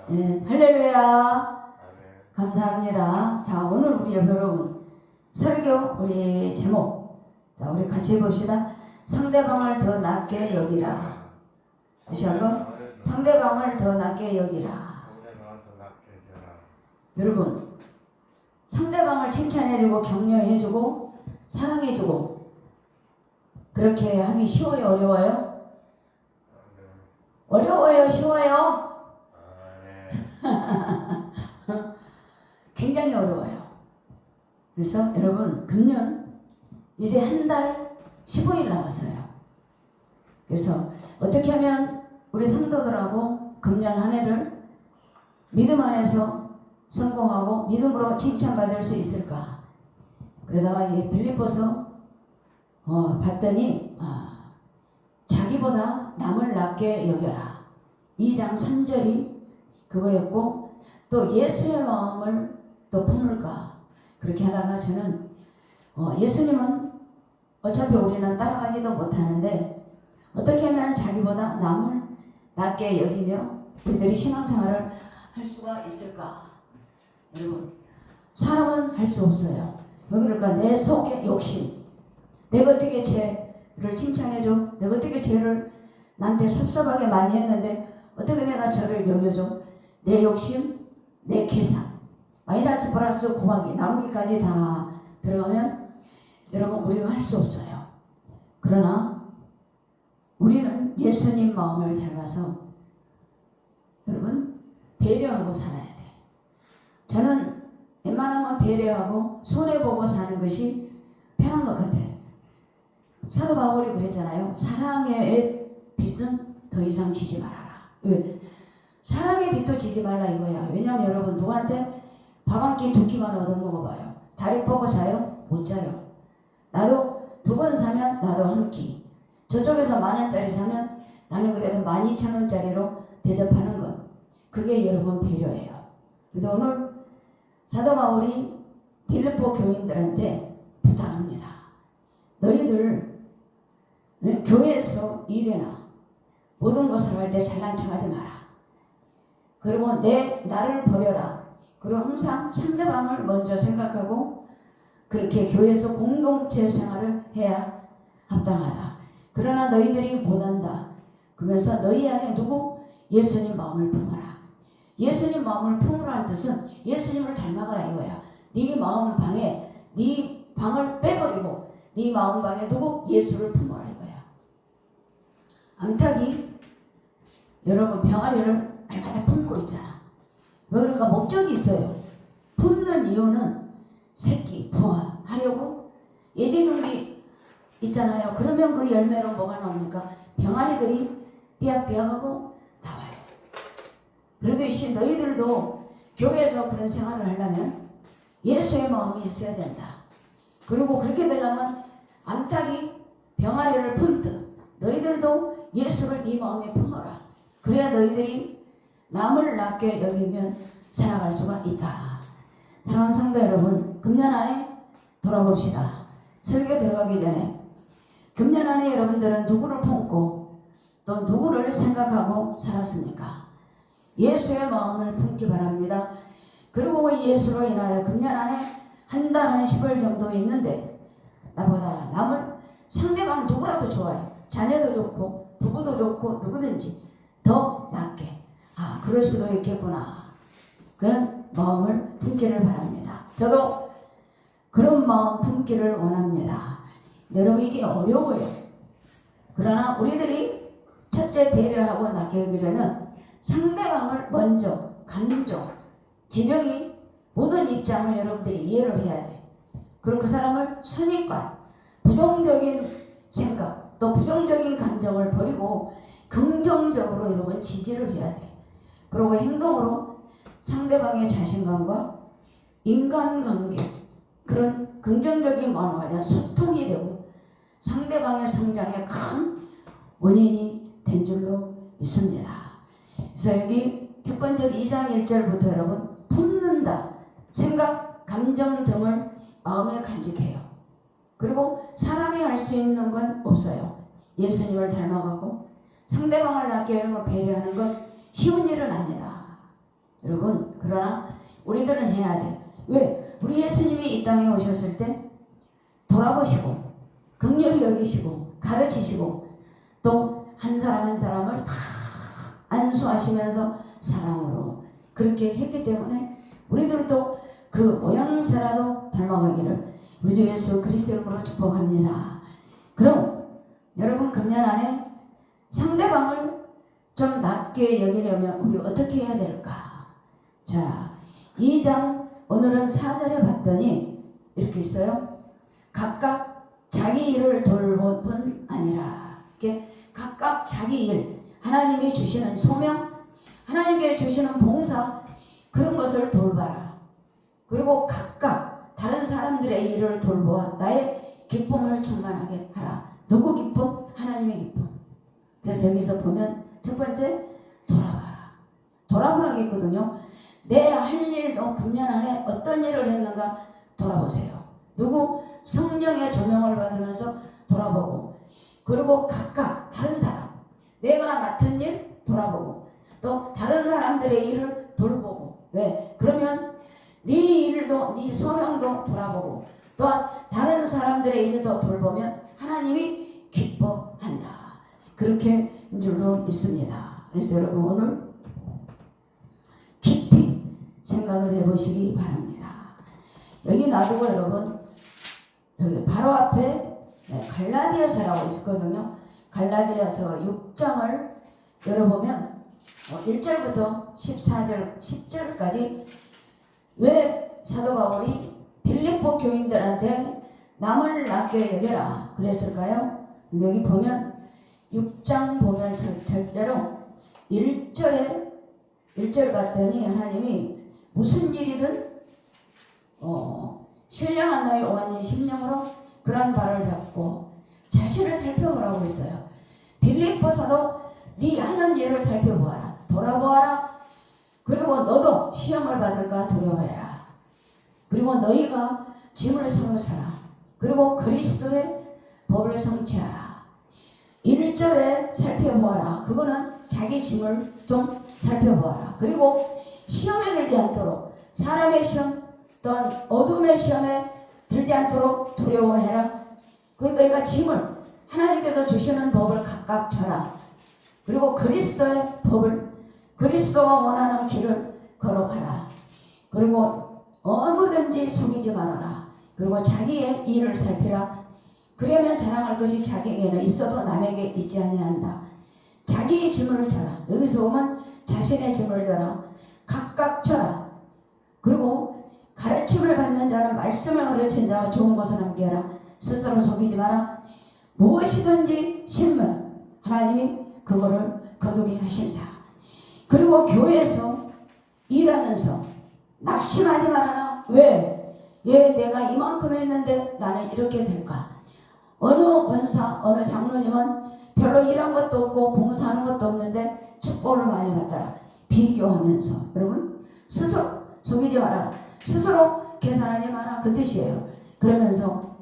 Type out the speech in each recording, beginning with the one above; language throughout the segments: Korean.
네, 할렐루야. 감사합니다. 자, 오늘 우리 여러분 설교 우리 제목, 자, 우리 같이 봅시다. 상대방을 더 낮게 여기라. 다시 한번, 상대방을 더 낮게 여기라. 여러분, 상대방을 칭찬해주고 격려해주고 사랑해주고 그렇게 하기 쉬워요, 어려워요? 어려워요, 쉬워요? 굉장히 어려워요. 그래서 여러분, 금년 이제 한 달 15일 남았어요. 그래서 어떻게 하면 우리 성도들하고 금년 한 해를 믿음 안에서 성공하고 믿음으로 칭찬받을 수 있을까? 그러다가 이 빌립보서 봤더니 자기보다 남을 낮게 여겨라. 2장 3절이 그거였고, 또 예수의 마음을 또 품을까? 그렇게 하다가 저는 예수님은 어차피 우리는 따라가지도 못하는데 어떻게 하면 자기보다 남을 낮게 여기며 우리들이 신앙생활을 할 수가 있을까? 여러분, 사람은 할 수 없어요. 왜 그럴까? 내 속의 욕심. 내가 어떻게 쟤를 칭찬해줘? 내가 어떻게 쟤를 나한테 섭섭하게 많이 했는데 어떻게 내가 저를 여겨줘? 내 욕심, 내 계산, 마이너스 플러스 곱하기 나누기까지 다 들어가면 여러분 우리가 할 수 없어요. 그러나 우리는 예수님 마음을 닮아서 여러분 배려하고 살아야 돼. 저는 웬만하면 배려하고 손해보고 사는 것이 편한 것 같아요. 사도 바울이 그랬잖아요. 사랑의 빚은 더 이상 지지 말아라. 왜? 사랑의 빚도 지지 말라 이거야. 왜냐하면 여러분 누구한테 밥 한 끼 두 끼만 얻어먹어봐요. 다리 뻗고 자요? 못 자요. 나도 2번 사면 나도 한 끼. 저쪽에서 10,000원짜리 사면 나는 그래도 12,000원짜리로 대접하는 것. 그게 여러분 배려예요. 그래서 오늘 사도 바울이 빌립보 교인들한테 부탁합니다. 너희들 교회에서 일해나 모든 것을 할 때 잘난 척하지 마라. 그리고 나를 버려라. 그리고 항상 상대방을 먼저 생각하고 그렇게 교회에서 공동체 생활을 해야 합당하다. 그러나 너희들이 못한다. 그러면서 너희 안에 누구? 예수님 마음을 품어라. 예수님 마음을 품으라는 뜻은 예수님을 닮아가라 이거야. 네 마음 방에 네 방을 빼버리고 네 마음 방에 누구? 예수를 품어라 이거야. 암탉이 여러분 병아리를 날마다 품고 있잖아. 왜 그럴까? 목적이 있어요. 품는 이유는 새끼 부화하려고 예지준비 있잖아요. 그러면 그 열매로 뭐가 나옵니까? 병아리들이 삐약삐약하고 나와요. 그러듯이 너희들도 교회에서 그런 생활을 하려면 예수의 마음이 있어야 된다. 그리고 그렇게 되려면 암탉이 병아리를 품듯 너희들도 예수를 네 마음에 품어라. 그래야 너희들이 남을 낮게 여기면 살아갈 수가 있다. 사랑하는 성도 여러분, 금년 안에 돌아봅시다. 설교 들어가기 전에 금년 안에 여러분들은 누구를 품고 또 누구를 생각하고 살았습니까? 예수의 마음을 품기 바랍니다. 그리고 예수로 인하여 금년 안에 한 달 한 10월 정도 있는데 나보다 남을 상대방 누구라도 좋아요. 자녀도 좋고 부부도 좋고 누구든지 더 낫게 그럴 수도 있겠구나. 그런 마음을 품기를 바랍니다. 저도 그런 마음 품기를 원합니다. 여러분 이게 어려워요. 그러나 우리들이 첫째 배려하고 낮게 여기려면 상대방을 먼저 감정, 지정이 모든 입장을 여러분들이 이해를 해야 돼. 그리고 그 사람을 선입관, 부정적인 생각, 또 부정적인 감정을 버리고 긍정적으로 여러분 지지를 해야 돼. 그리고 행동으로 상대방의 자신감과 인간관계, 그런 긍정적인 마음과 소통이 되고 상대방의 성장에 큰 원인이 된 줄로 믿습니다. 그래서 여기 첫 번째 2장 1절부터 여러분 품는다. 생각, 감정 등을 마음에 간직해요. 그리고 사람이 할 수 있는 건 없어요. 예수님을 닮아가고 상대방을 낫게 하는 것, 배려하는 것 쉬운 일은 아니다. 여러분, 그러나 우리들은 해야 돼. 왜? 우리 예수님이 이 땅에 오셨을 때 돌아보시고 긍휼히 여기시고 가르치시고 또 한 사람 한 사람을 다 안수하시면서 사랑으로 그렇게 했기 때문에 우리들도 그 모양새라도 닮아가기를 우리 주 예수 그리스도의 이름으로 축복합니다. 그럼 여러분, 금년 안에 상대방을 좀 낮게 여기려면 우리 어떻게 해야 될까? 자, 2장 오늘은 4절에 봤더니 이렇게 있어요. 각각 자기 일을 돌볼 뿐 아니라, 이렇게 각각 자기 일, 하나님이 주시는 소명, 하나님께 주시는 봉사, 그런 것을 돌봐라. 그리고 각각 다른 사람들의 일을 돌보아 나의 기쁨을 충만하게 하라. 누구 기쁨? 하나님의 기쁨. 그래서 여기서 보면 첫 번째, 돌아봐라. 돌아보라고 했거든요. 내 할 일도 금년 안에 어떤 일을 했는가 돌아보세요. 누구? 성령의 조명을 받으면서 돌아보고, 그리고 각각 다른 사람, 내가 맡은 일 돌아보고, 또 다른 사람들의 일을 돌보고. 왜? 그러면 네 일도, 네 소명도 돌아보고 또한 다른 사람들의 일도 돌보면 하나님이 기뻐한다. 그렇게 줄로 있습니다. 그래서 여러분, 오늘 깊이 생각을 해보시기 바랍니다. 여기 놔두고 여러분, 여기 바로 앞에 갈라디아서라고 있거든요. 갈라디아서 6장을 열어보면 1절부터 14절, 10절까지 왜 사도 바울이 빌립보 교인들한테 남을 낮게 여겨라 그랬을까요? 근데 여기 보면 6장 보면 절대로 1절 봤더니 하나님이 무슨 일이든 신령한 너희 오만인 심령으로 그런 발을 잡고 자신을 살펴보라고 했어요. 빌립보서도 네 하는 일을 살펴보아라. 돌아보아라. 그리고 너도 시험을 받을까 두려워해라. 그리고 너희가 짐을 사로잡아라. 그리고 그리스도의 법을 성취하라. 1절에 살펴보아라. 그거는 자기 짐을 좀 살펴보아라. 그리고 시험에 들지 않도록, 사람의 시험 또한 어둠의 시험에 들지 않도록 두려워해라. 그리고 너희가 짐을, 하나님께서 주시는 법을 각각 져라. 그리고 그리스도의 법을, 그리스도가 원하는 길을 걸어가라. 그리고 아무든지 속이지 말아라. 그리고 자기의 일을 살피라. 그러면 자랑할 것이 자기에게는 있어도 남에게 있지 아니한다. 자기의 짐을 져라. 여기서 보면 자신의 짐을 져라. 각각 져라. 그리고 가르침을 받는 자는 말씀을 가르친 자와 좋은 것을 함께하라. 스스로 속이지 마라. 무엇이든지 심으면 하나님이 그거를 거두게 하신다. 그리고 교회에서 일하면서 낙심하지 말아라. 왜? 내가 이만큼 했는데 나는 이렇게 될까? 어느 권사, 어느 장로님은 별로 일한 것도 없고 봉사하는 것도 없는데 축복을 많이 받더라. 비교하면서. 여러분, 스스로 속이지 말아라. 스스로 계산하지 마라. 그 뜻이에요. 그러면서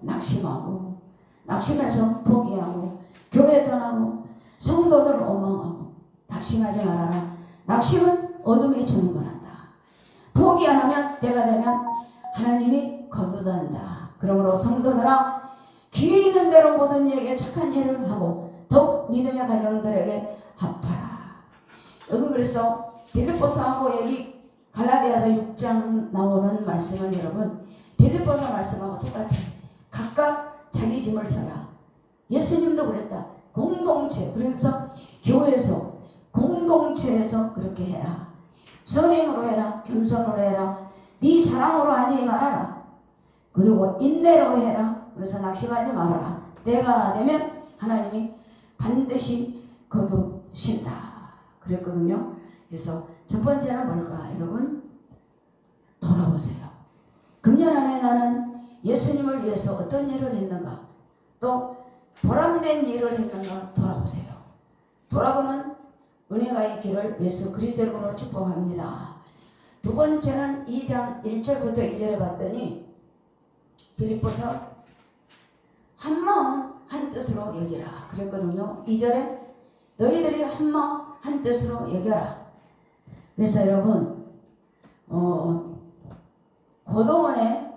낙심해서 포기하고 교회 떠나고 성도들을 원망하고. 낙심하지 말아라. 낙심은 어둠이 증거한다. 포기 안 하면 때가 되면 하나님이 거두단다. 그러므로 성도들아, 기회 있는 대로 모든 이에게 착한 일을 하고 더욱 믿음의 가정들에게 합하라. 여기 그래서 빌립보서하고 여기 갈라디아서 6장 나오는 말씀은 여러분, 빌립보서 말씀하고 똑같아요. 각각 자기 짐을 져라. 예수님도 그랬다. 공동체, 그래서 교회에서 공동체에서 그렇게 해라. 선행으로 해라. 겸손으로 해라. 네 자랑으로 하지 말아라. 그리고 인내로 해라. 그래서 낙심하지 말아라. 때가 되면 하나님이 반드시 거두신다. 그랬거든요. 그래서 첫 번째는 뭘까? 여러분, 돌아보세요. 금년 안에 나는 예수님을 위해서 어떤 일을 했는가? 또 보람된 일을 했는가? 돌아보세요. 돌아보는 은혜가 있기를 예수 그리스도의 이름으로 축복합니다. 두 번째는 2장 1절부터 2절에 봤더니 빌립보서 한 마음 한 뜻으로 여기라 그랬거든요. 2절에 너희들이 한 마음 한 뜻으로 여겨라. 그래서 여러분, 고도원의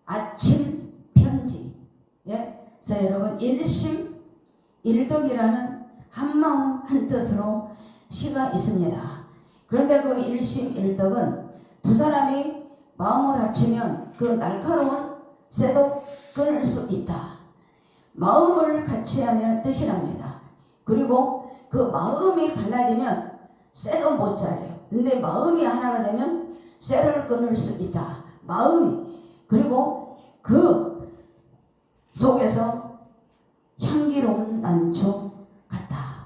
아침 편지. 예? 그래서 여러분 일심일덕이라는 한마음 한뜻으로 시가 있습니다. 그런데 그 일심일덕은 두 사람이 마음을 합치면 그 날카로운 쇠도 끊을 수 있다. 마음을 같이 하면 뜻이랍니다. 그리고 그 마음이 갈라지면 쇠도 못 잘려요. 근데 마음이 하나가 되면 쇠를 끊을 수 있다. 마음이. 그리고 그 속에서 향기로운 난초 같다.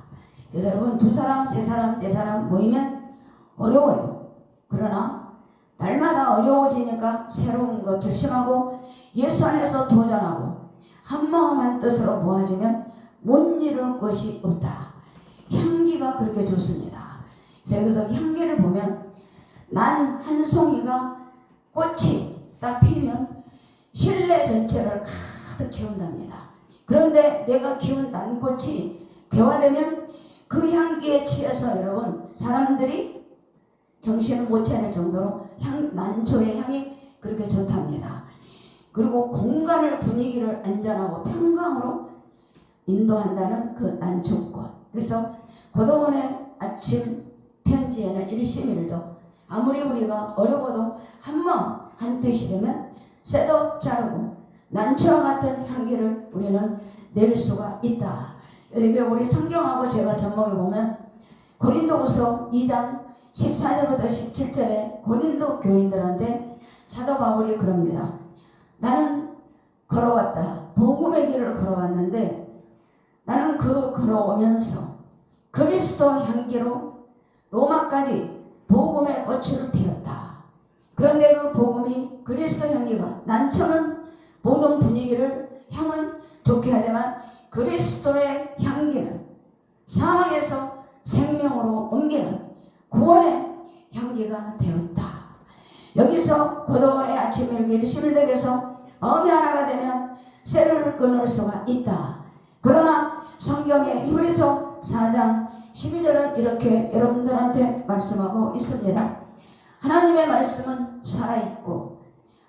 그래서 여러분 두 사람, 세 사람, 네 사람 모이면 어려워요. 그러나 날마다 어려워지니까 새로운 거 결심하고 예수 안에서 도전하고 한마음 한뜻으로 모아지면 못 이룰 것이 없다. 향기가 그렇게 좋습니다. 그래서 여기서 향기를 보면 난 한 송이가 꽃이 딱 피면 실내 전체를 가득 채운답니다. 그런데 내가 키운 난꽃이 개화되면 그 향기에 취해서 여러분 사람들이 정신을 못 차릴 정도로 난초의 향이 그렇게 좋답니다. 그리고 공간을 분위기를 안전하고 평강으로 인도한다는 그 난초꽃. 그래서 고도원의 아침 편지에는 일심일덕. 아무리 우리가 어려워도 한마음 한뜻이 되면 쇠도 자르고 난초와 같은 향기를 우리는 낼 수가 있다. 이게 우리 성경하고 제가 접목해 보면 고린도후서 2장 14절부터 17절에 고린도 교인들한테 사도 바울이 그럽니다. 나는 걸어왔다. 복음의 길을 걸어왔는데 나는 그 걸어오면서 그리스도 향기로 로마까지 복음의 꽃을 피웠다. 그런데 그 복음이 그리스도 향기가 난초는 모든 분위기를 향은 좋게 하지만 그리스도의 향기는 사망에서 생명으로 옮기는 구원의 향기가 되었다. 여기서 고도원의 아침 일심일덕에서 마음이 하나가 되면 쇠를 끊을 수가 있다. 그러나 성경의 히브리서 4장 12절은 이렇게 여러분들한테 말씀하고 있습니다. 하나님의 말씀은 살아있고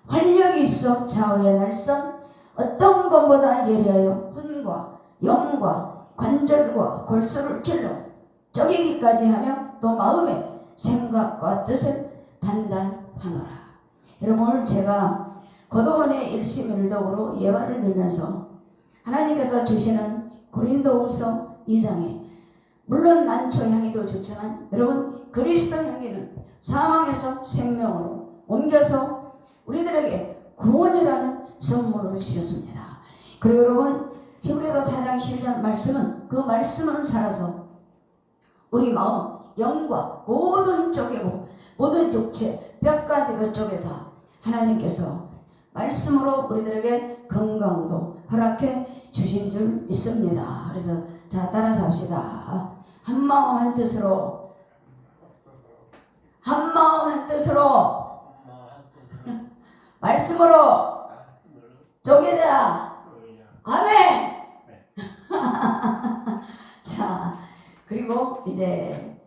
활력이 있어 좌우의 날선 어떤 것보다 예리하여 혼과 영과 관절과 골수를 찔러 쪼개기까지 하며 또 마음의 생각과 뜻을 판단하노라. 여러분 오늘 제가 고도원의 일심일덕으로 예화를 들면서 하나님께서 주시는 고린도후서 2장에 물론 난초 향기도 좋지만 여러분 그리스도 향기는 사망에서 생명으로 옮겨서 우리들에게 구원이라는 선물을 주셨습니다. 그리고 여러분 히브리서 4장 12절 말씀은 그 말씀은 살아서 우리 마음, 영과 모든 쪼개고 모든 육체, 뼈까지도 쪼개서 하나님께서 말씀으로 우리들에게 건강도 허락해 주신 줄 믿습니다. 그래서 자 따라서 합시다. 한마음 한뜻으로 한마음 한뜻으로 말씀으로 쪼개자. 아멘. 자 그리고 이제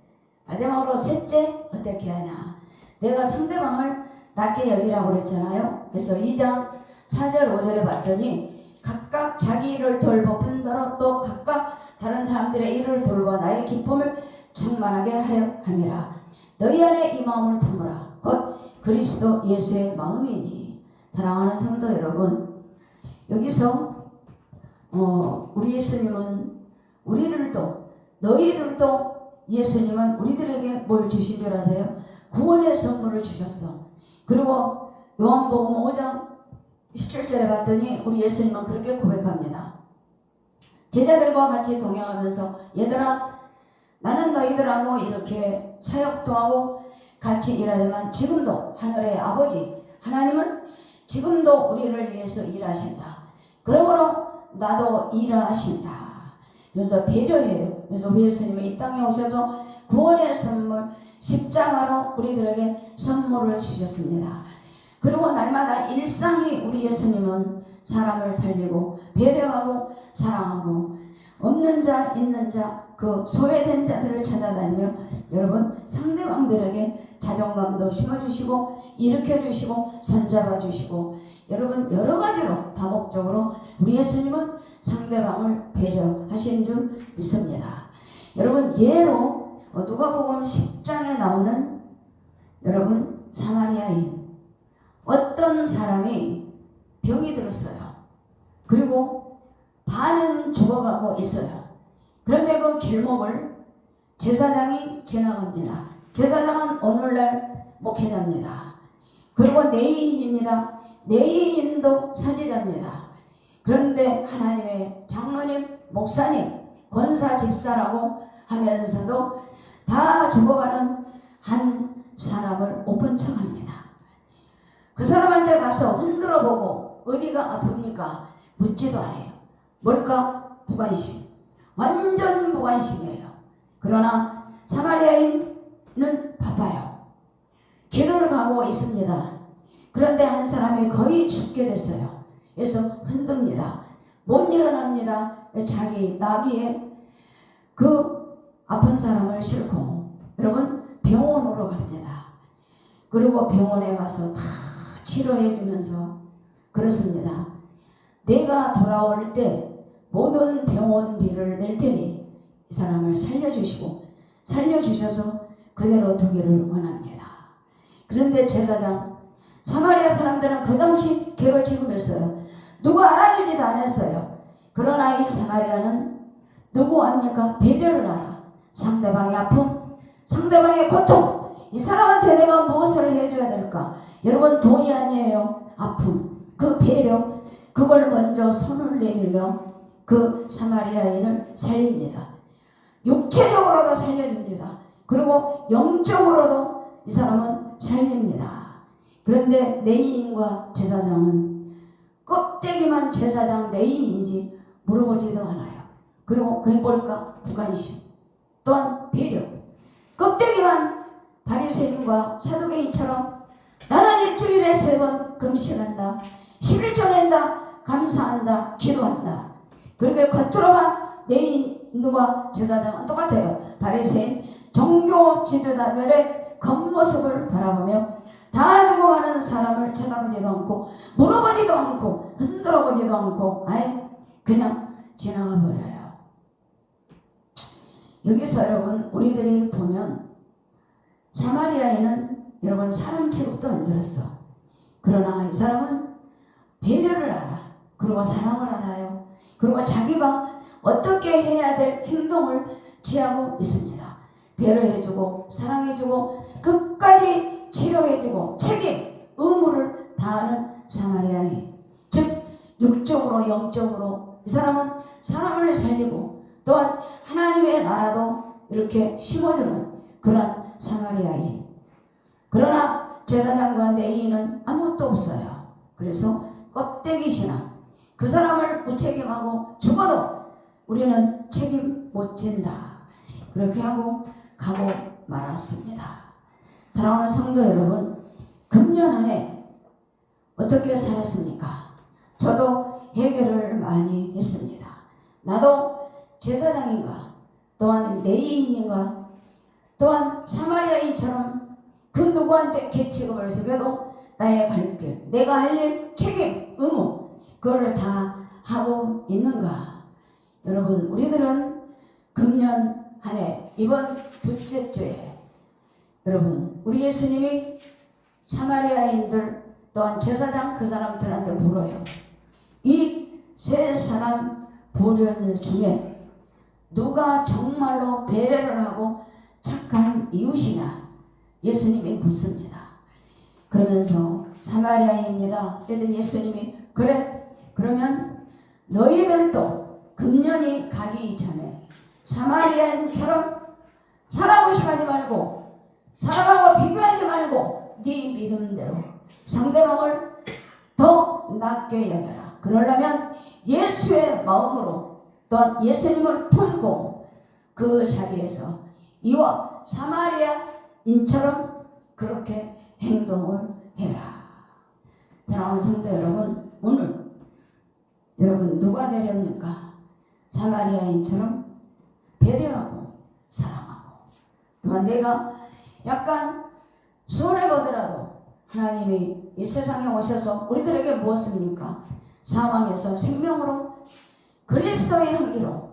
마지막으로 셋째 어떻게 하냐. 내가 상대방을 낮게 여기라고 그랬잖아요. 그래서 2장 4절 5절에 봤더니 각각 자기 일을 돌보 푼더러 또 각각 다른 사람들의 일을 돌보 나의 기쁨을 충만하게 하여 함이라. 너희 안에 이 마음을 품으라. 곧 그리스도 예수의 마음이니. 사랑하는 성도 여러분, 여기서 우리 예수님은 우리들도 너희들도 예수님은 우리들에게 뭘 주신 줄 아세요? 구원의 선물을 주셨어. 그리고 요한복음 5장 17절에 봤더니 우리 예수님은 그렇게 고백합니다. 제자들과 같이 동행하면서 얘들아 나는 너희들하고 이렇게 사역도 하고 같이 일하지만 지금도 하늘의 아버지 하나님은 지금도 우리를 위해서 일하신다. 그러므로 나도 일하신다. 그래서 배려해요. 그래서 우리 예수님이 이 땅에 오셔서 구원의 선물 십자가로 우리들에게 선물을 주셨습니다. 그리고 날마다 일상이 우리 예수님은 사람을 살리고 배려하고 사랑하고 없는 자 있는 자 그 소외된 자들을 찾아다니며 여러분 상대방들에게 자존감도 심어주시고 일으켜주시고 손잡아주시고 여러분 여러 가지로 다목적으로 우리 예수님은 상대방을 배려하시는 줄 믿습니다. 여러분 예로 누가복음 10장에 나오는 여러분 사마리아인 어떤 사람이 병이 들었어요. 그리고 반은 죽어가고 있어요. 그런데 그 길목을 제사장이 지나갑니다. 제사장은 오늘날 목회자입니다. 그리고 내인입니다. 내인도 선지자입니다. 그런데 하나님의 장로님, 목사님, 권사, 집사라고 하면서도 다 죽어가는 한 사람을 못 본 척합니다. 그 사람한테 가서 흔들어 보고 어디가 아픕니까? 묻지도 않아요. 뭘까? 무관심. 완전 무관심이에요. 그러나 사마리아인은 바빠요. 길을 가고 있습니다. 그런데 한 사람이 거의 죽게 됐어요. 그래서 흔듭니다. 못 일어납니다. 자기 나귀에 그 아픈 사람을 싣고 여러분 병원으로 갑니다. 그리고 병원에 가서 다 치료해 주면서 그렇습니다. 내가 돌아올 때 모든 병원비를 낼 테니 이 사람을 살려주시고 살려주셔서 그대로 두기를 원합니다. 그런데 제사장 사마리아 사람들은 그 당시 개를 지금했어요. 누구 알아주지도 않았어요. 그러나 이 사마리아는 누구 압니까? 배려를 알아. 상대방의 아픔, 상대방의 고통, 이 사람한테 내가 무엇을 해줘야 될까? 여러분 돈이 아니에요. 아픔, 그 배려, 그걸 먼저 손을 내밀며 그 사마리아인을 살립니다. 육체적으로도 살려줍니다. 그리고 영적으로도 이 사람은 살립니다. 그런데 내인과 제사장은 껍데기만 제사장 내인인지 물어보지도 않아요. 그리고 그게 뭘까? 무관심. 또한 배려. 껍데기만 바리새인과 사두개인처럼 나는 일주일에 3번 금식한다. 11조 낸다. 감사한다. 기도한다. 그렇게 겉으로만 내인과 제사장은 똑같아요. 바리새인 종교 지도자들의 겉모습을 바라보며 다 죽어가는 사람을 쳐다보지도 않고 물어보지도 않고 흔들어보지도 않고 아예 그냥 지나가 버려요. 여기서 여러분 우리들이 보면 사마리아인은 여러분 사람 취급도 안 들었어. 그러나 이 사람은 배려를 알아. 그리고 사랑을 알아요. 그리고 자기가 어떻게 해야 될 행동을 취하고 있습니다. 배려해주고 사랑해주고 끝까지 치료해주고 책임, 의무를 다하는 사마리아인. 즉 육적으로 영적으로 이 사람은 사람을 살리고 또한 하나님의 나라도 이렇게 심어주는 그런 사마리아인. 그러나 제사장과 내인은 아무것도 없어요. 그래서 껍데기 신앙. 그 사람을 무책임하고 죽어도 우리는 책임 못 진다. 그렇게 하고 가고 말았습니다. 사랑하는 성도 여러분, 금년 안에 어떻게 살았습니까? 저도 해결을 많이 했습니다. 나도 제사장인가 또한 내인인가 또한 사마리아인처럼 그 누구한테 개취급을 주게도 나의 갈 길, 내가 할 일, 책임, 의무 그걸 다 하고 있는가? 여러분 우리들은 금년 한 해 이번 둘째 주에 여러분 우리 예수님이 사마리아인들 또한 제사장 그 사람들한테 물어요. 이 세 사람 부류들 중에 누가 정말로 배려를 하고 착한 이웃이냐? 예수님이 묻습니다. 그러면서 사마리아인입니다. 그랬더니 예수님이 그래 그러면 너희들도 금년이 가기 전에 사마리아인처럼 사람을 시하지 말고 사람하고 비교하지 말고 네 믿음대로 상대방을 더 낮게 여겨라. 그러려면 예수의 마음으로 또한 예수님을 품고 그 자리에서 이와 사마리아인처럼 그렇게 행동을 해라. 사랑하는 성도 여러분, 오늘 여러분 누가 되렵니까? 사마리아인처럼 배려하고 사랑하고 또한 내가 약간 손해보더라도 하나님이 이 세상에 오셔서 우리들에게 무엇입니까? 사망에서 생명으로 그리스도의 향기로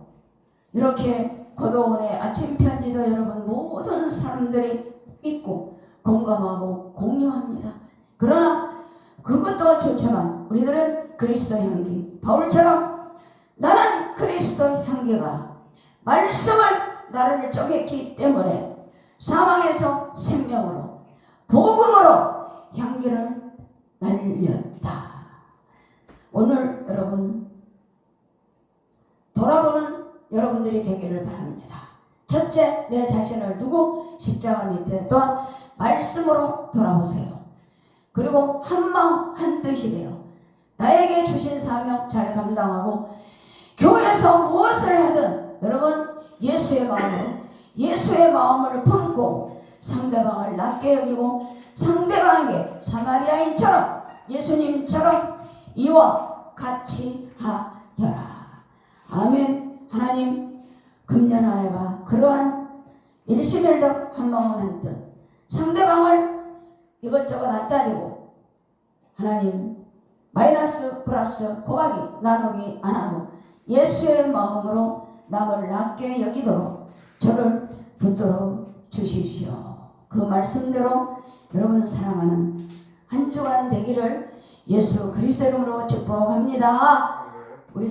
이렇게 고도원의 아침 편지도 여러분 모든 사람들이 읽고 공감하고 공유합니다. 그러나 그것도 좋지만 우리들은 그리스도 향기, 바울처럼 나는 그리스도 향기가 말씀을 나를 쪼갰기 때문에 사망에서 생명으로 복음으로 향기를 날렸다. 오늘 여러분 돌아보는 여러분들이 되기를 바랍니다. 첫째, 내 자신을 두고 십자가 밑에 또한 말씀으로 돌아보세요. 그리고 한 마음 한 뜻이 되어 나에게 주신 사명 잘 감당하고 교회에서 무엇을 하든 여러분 예수의 마음을 품고 상대방을 낮게 여기고 상대방에게 사마리아인처럼 예수님처럼 이와 같이 하여라. 아멘. 하나님 금년 한 해가 그러한 일심일덕 한 마음 한 뜻 상대방을 이것저것 안 따지고 하나님 마이너스 플러스 곱하기 나누기 안 하고 예수의 마음으로 남을 낮게 여기도록 저를 붙들어 주십시오. 그 말씀대로 여러분 사랑하는 한 주간 되기를 예수 그리스도 이름으로 축복합니다. 우리